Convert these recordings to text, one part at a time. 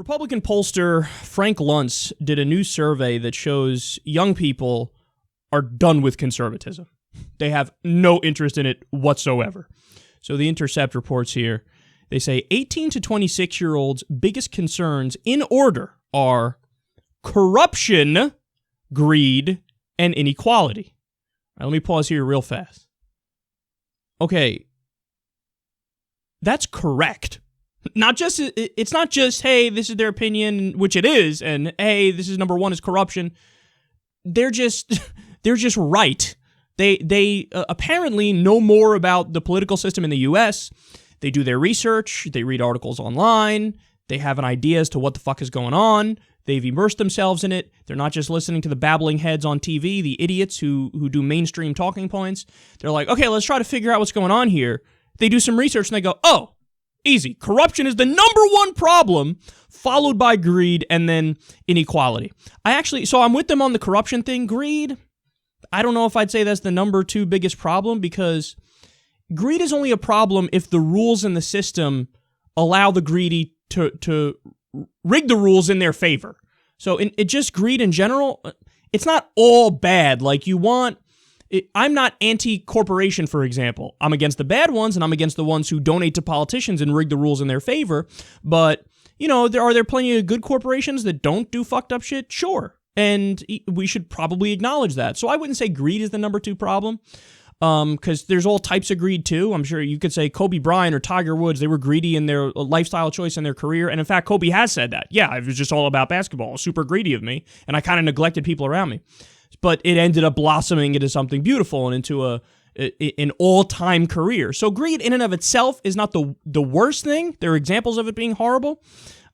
Republican pollster Frank Luntz did a new survey that shows young people are done with conservatism. They have no interest in it whatsoever. So The Intercept reports here, they say 18 to 26-year-olds' biggest concerns in order are corruption, greed, and inequality. All right, let me pause here real fast. Okay, that's correct. It's not just, hey, this is their opinion, which it is, and hey, this is number one is corruption. They're just right. They apparently know more about the political system in the U.S. They do their research. They read articles online. They have an idea as to what the fuck is going on. They've immersed themselves in it. They're not just listening to the babbling heads on TV, the idiots who do mainstream talking points. They're like, okay, let's try to figure out what's going on here. They do some research and they go, oh, easy. Corruption is the number one problem, followed by greed and then inequality. So I'm with them on the corruption thing. Greed, I don't know if I'd say that's the number two biggest problem, because greed is only a problem if the rules in the system allow the greedy to rig the rules in their favor. So it just greed in general, it's not all bad. Like I'm not anti-corporation, for example. I'm against the bad ones, and I'm against the ones who donate to politicians and rig the rules in their favor. But, are there plenty of good corporations that don't do fucked up shit? Sure. And we should probably acknowledge that. So I wouldn't say greed is the number two problem, because there's all types of greed too. I'm sure you could say Kobe Bryant or Tiger Woods, they were greedy in their lifestyle choice in their career. And in fact, Kobe has said that. Yeah, it was just all about basketball. Super greedy of me. And I kind of neglected people around me. But it ended up blossoming into something beautiful and into an all-time career. So greed in and of itself is not the worst thing. There are examples of it being horrible.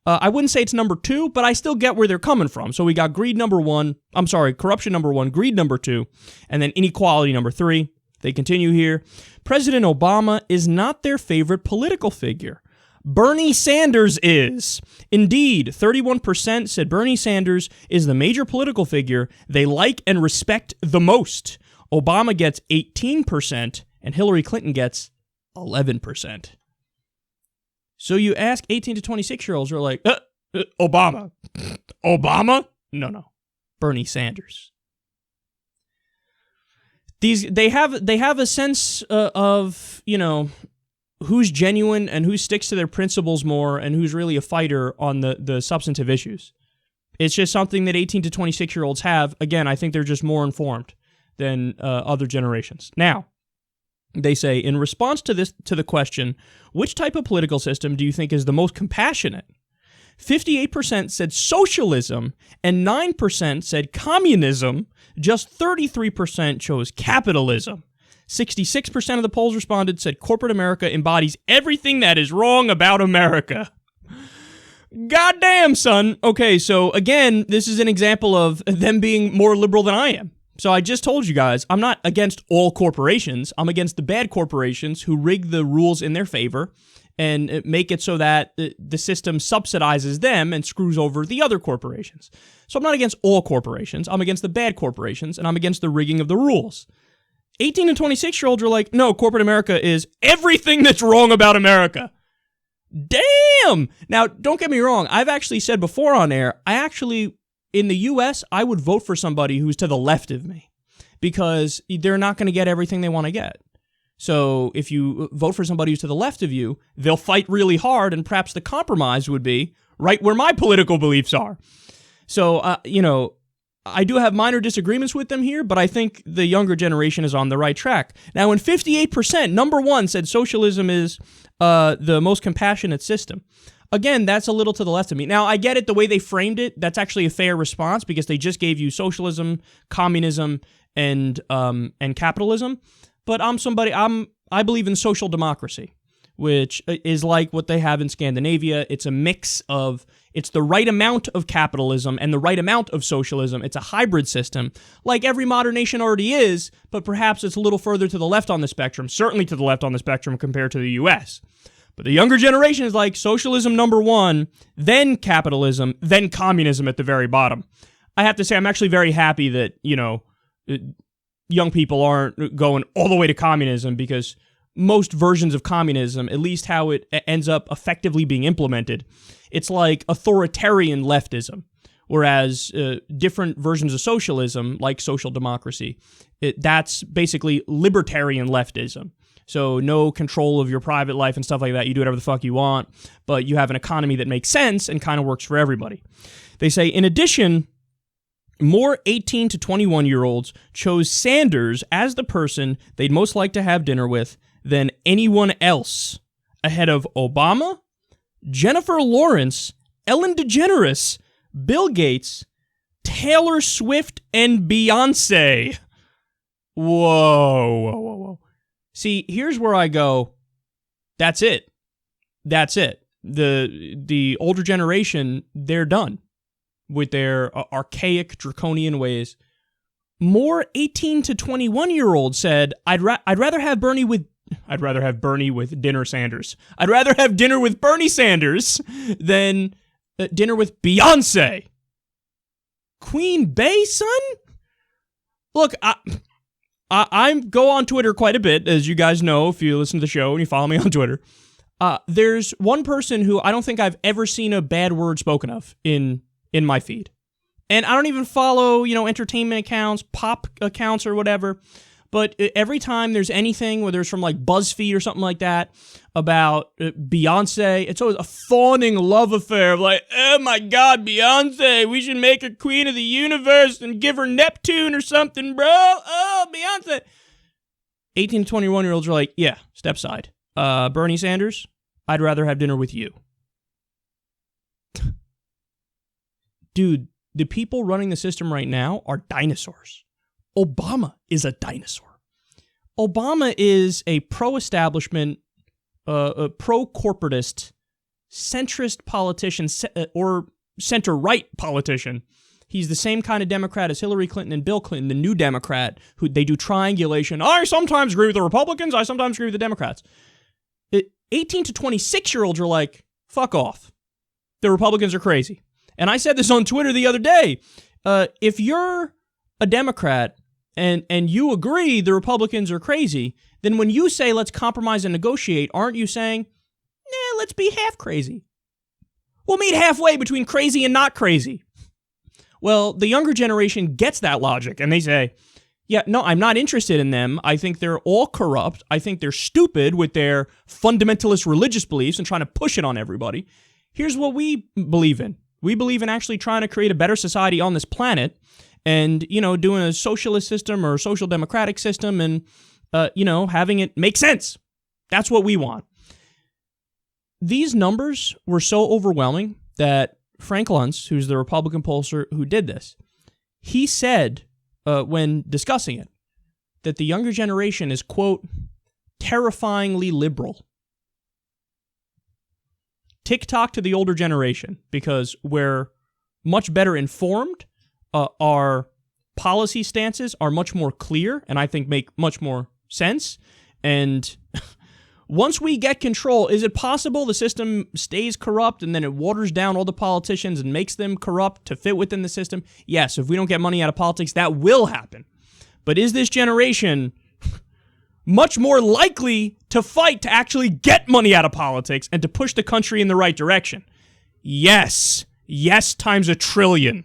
I wouldn't say it's number two, but I still get where they're coming from. So we got corruption number one, greed number two, and then inequality number three. They continue here. President Obama is not their favorite political figure. Bernie Sanders is. Indeed, 31% said Bernie Sanders is the major political figure they like and respect the most. Obama gets 18%, and Hillary Clinton gets 11%. So you ask 18 to 26-year-olds, who are like, Obama. Obama? No. Bernie Sanders. They have a sense of, who's genuine and who sticks to their principles more and who's really a fighter on the substantive issues. It's just something that 18 to 26-year-olds have. Again, I think they're just more informed than other generations. Now, they say, in response to the question, which type of political system do you think is the most compassionate? 58% said socialism and 9% said communism. Just 33% chose capitalism. 66% of the polls responded said corporate America embodies everything that is wrong about America. Goddamn, son. Okay, so again, this is an example of them being more liberal than I am. So I just told you guys, I'm not against all corporations. I'm against the bad corporations who rig the rules in their favor and make it so that the system subsidizes them and screws over the other corporations. So I'm not against all corporations. I'm against the bad corporations, and I'm against the rigging of the rules. 18 and 26-year-olds are like, no, corporate America is everything that's wrong about America. Damn! Now, don't get me wrong. I've actually said before on air, in the U.S., I would vote for somebody who's to the left of me, because they're not going to get everything they want to get. So if you vote for somebody who's to the left of you, they'll fight really hard, and perhaps the compromise would be right where my political beliefs are. So, I do have minor disagreements with them here, but I think the younger generation is on the right track. Now, when 58%, number one, said socialism is the most compassionate system. Again, that's a little to the left of me. Now, I get it, the way they framed it, that's actually a fair response, because they just gave you socialism, communism, and capitalism. But I believe in social democracy, which is like what they have in Scandinavia. It's a mix of, it's the right amount of capitalism and the right amount of socialism. It's a hybrid system, like every modern nation already is, but perhaps it's a little further to the left on the spectrum, certainly to the left on the spectrum compared to the U.S. But the younger generation is like socialism number one, then capitalism, then communism at the very bottom. I have to say, I'm actually very happy that, young people aren't going all the way to communism, because most versions of communism, at least how it ends up effectively being implemented, It's like authoritarian leftism. Whereas different versions of socialism, like social democracy, that's basically libertarian leftism. So no control of your private life and stuff like that. You do whatever the fuck you want, but you have an economy that makes sense and kind of works for everybody. They say, in addition, more 18 to 21-year-olds chose Sanders as the person they'd most like to have dinner with than anyone else, ahead of Obama, Jennifer Lawrence, Ellen DeGeneres, Bill Gates, Taylor Swift, and Beyoncé. Whoa. See, here's where I go, that's it. The older generation, they're done with their archaic, draconian ways. More 18 to 21-year-olds said, I'd rather have Bernie with dinner Sanders. I'd rather have dinner with Bernie Sanders than dinner with Beyonce. Queen Bey, son? Look, I go on Twitter quite a bit, as you guys know, if you listen to the show and you follow me on Twitter. There's one person who I don't think I've ever seen a bad word spoken of in my feed. And I don't even follow, entertainment accounts, pop accounts or whatever. But every time there's anything, whether it's from like BuzzFeed or something like that, about Beyonce, it's always a fawning love affair of like, oh my God, Beyonce, we should make her queen of the universe and give her Neptune or something, bro. Oh, Beyonce. 18 to 21-year-olds are like, yeah, step side. Bernie Sanders, I'd rather have dinner with you. Dude, the people running the system right now are dinosaurs. Obama is a dinosaur. Obama is a pro-establishment, a pro-corporatist, centrist politician, or center-right politician. He's the same kind of Democrat as Hillary Clinton and Bill Clinton, the new Democrat, who they do triangulation. I sometimes agree with the Republicans, I sometimes agree with the Democrats. 18 to 26-year-olds are like, fuck off. The Republicans are crazy. And I said this on Twitter the other day. If you're a Democrat and you agree the Republicans are crazy, then when you say let's compromise and negotiate, aren't you saying, let's be half crazy? We'll meet halfway between crazy and not crazy. Well, the younger generation gets that logic, and they say, yeah, no, I'm not interested in them. I think they're all corrupt. I think they're stupid with their fundamentalist religious beliefs and trying to push it on everybody. Here's what we believe in. We believe in actually trying to create a better society on this planet and, doing a socialist system or a social democratic system and, having it make sense. That's what we want. These numbers were so overwhelming that Frank Luntz, who's the Republican pollster who did this, he said when discussing it that the younger generation is, quote, terrifyingly liberal. TikTok to the older generation, because we're much better informed, our policy stances are much more clear, and I think make much more sense. And once we get control, is it possible the system stays corrupt and then it waters down all the politicians and makes them corrupt to fit within the system? Yes, if we don't get money out of politics, that will happen. But is this generation much more likely to fight to actually get money out of politics and to push the country in the right direction? Yes. Yes times a trillion.